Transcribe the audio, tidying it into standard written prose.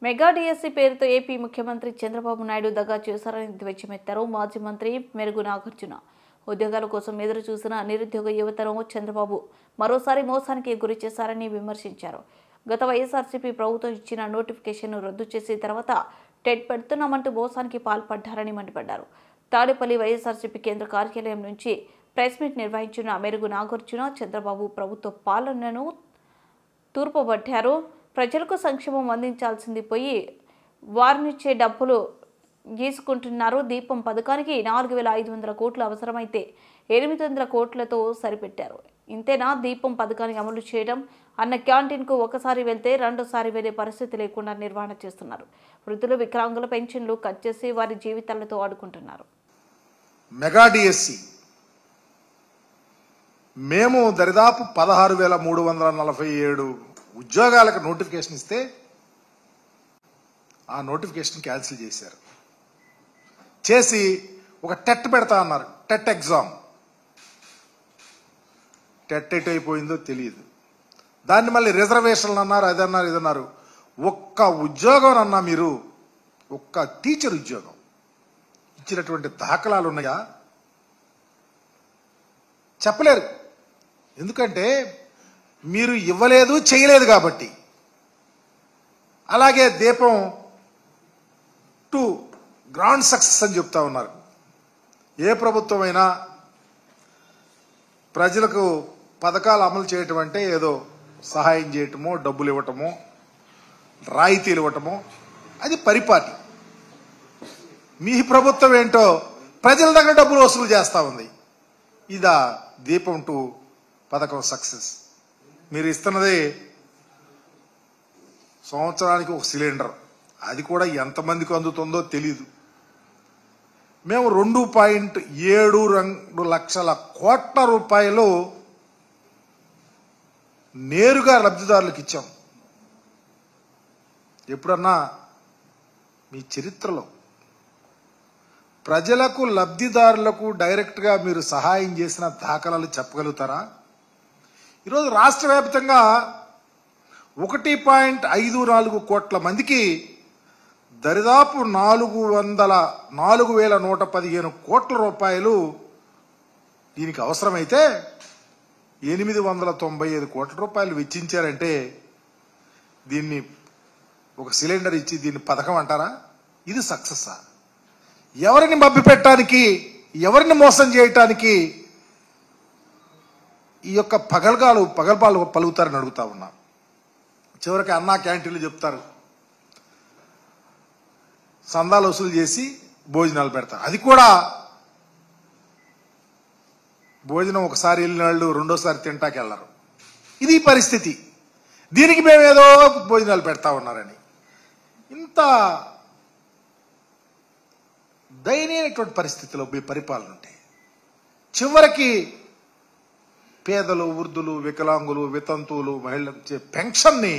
Mega DSC పేరుతో AP ముఖ్యమంత్రి చంద్రబాబు నాయుడు దగా చేశారని ధ్వజమెత్తారు మాజీ మంత్రి మెరుగు నాగార్జున. ఉద్యోగాల కోసం ఎదురు చూసిన నిరుద్యోగ యువతను చంద్రబాబు మరోసారి మోసానికి గురి చేశారని విమర్శించారు. గత వైఎస్ఆర్సీపీ ప్రభుత్వం ఇచ్చిన నోటిఫికేషన్ను రద్దు చేసి తర్వాత టెట్ పెడుతున్నామంటూ మోసానికి పాల్పడ్డారని మండిపడ్డారు. తాడేపల్లి వైఎస్ఆర్సీపీ కేంద్ర కార్యాలయం నుంచి ప్రెస్ మీట్ నిర్వహించిన మెరుగు నాగార్జున చంద్రబాబు ప్రభుత్వ పాలనను తూర్పుపట్టారు. ప్రజలకు సంక్షేమం అందించాల్సింది పోయి వారినిచ్చే డబ్బులు గీసుకుంటున్నారు. దీపం పథకానికి 4,500 కోట్లు అవసరమైతే 800 కోట్లతో సరిపెట్టారు. ఇంతేనా దీపం పథకాన్ని అమలు చేయడం? అన్న క్యాంటీన్కు ఒకసారి వెళ్తే రెండోసారి వెళ్లే పరిస్థితి లేకుండా నిర్వహణ చేస్తున్నారు. వృద్ధులు వికలాంగుల పెన్షన్లు కట్ చేసి వారి జీవితాలతో ఆడుకుంటున్నారు. మెగా డిఎస్సి మేము దరిదాపు 16,347 ఉద్యోగాలకు నోటిఫికేషన్ ఇస్తే ఆ నోటిఫికేషన్ క్యాన్సిల్ చేశారు. చేసి ఒక టెట్ పెడతా అన్నారు. టెట్ ఎగ్జామ్ టెట్ ఎట్ అయిపోయిందో తెలియదు. దాన్ని మళ్ళీ రిజర్వేషన్లు అన్నారు, అదన్నారు, ఇదన్నారు. ఒక్క ఉద్యోగం అన్నా మీరు ఒక్క టీచర్ ఉద్యోగం ఇచ్చినటువంటి దాఖలాలు ఉన్నాయా? చెప్పలేరు. ఎందుకంటే మీరు ఇవ్వలేదు, చేయలేదు కాబట్టి. అలాగే దీపం 2 గ్రాండ్ సక్సెస్ అని చెప్తా ఉన్నారు. ఏ ప్రభుత్వమైనా ప్రజలకు పథకాలు అమలు చేయటం అంటే ఏదో సహాయం చేయటమో, డబ్బులు ఇవ్వటమో, రాయితీలు ఇవ్వటమో అది పరిపాటి. మీ ప్రభుత్వం ఏంటో ప్రజల దగ్గర డబ్బులు వసూలు చేస్తూ ఉంది. ఇదా దీపం 2 పథకం సక్సెస్? మీరు ఇస్తున్నది సంవత్సరానికి ఒక సిలిండర్, అది కూడా ఎంతమందికి అందుతుందో తెలీదు. మేము 2.72 లక్షల కోట్ల రూపాయలు నేరుగా లబ్ధిదారులకు ఇచ్చాం. ఎప్పుడన్నా మీ చరిత్రలో ప్రజలకు, లబ్ధిదారులకు డైరెక్ట్గా మీరు సహాయం చేసిన దాఖలాలు చెప్పగలుగుతారా? ఈరోజు రాష్ట్ర వ్యాప్తంగా 1.54 కోట్ల మందికి దరిదాపు 4,115 కోట్ల రూపాయలు దీనికి అవసరమైతే 895 కోట్ల రూపాయలు వెచ్చించారంటే దీన్ని ఒక సిలిండర్ ఇచ్చి దీన్ని పథకం అంటారా? ఇది సక్సెస్సా? ఎవరిని మభ్యపెట్టడానికి, ఎవరిని మోసం చేయటానికి ఈ యొక్క పగల్పాలు పలుకుతారని అడుగుతా ఉన్నా. చివరికి అన్నా క్యాంటీన్లు చెప్తారు, సందాలు వసూలు చేసి భోజనాలు పెడతారు. అది కూడా భోజనం ఒకసారి వెళ్ళిన వాళ్ళు రెండోసారి తింటాకి వెళ్ళరు. ఇది పరిస్థితి. దీనికి మేమేదో భోజనాలు పెడతా ఉన్నారని ఇంత దయనీయమైనటువంటి పరిస్థితిలో మీ పరిపాలన ఉంటే చివరికి పేదలు, వృద్ధులు, వికలాంగులు, వితంతువులు, మహిళలు పెన్షన్ని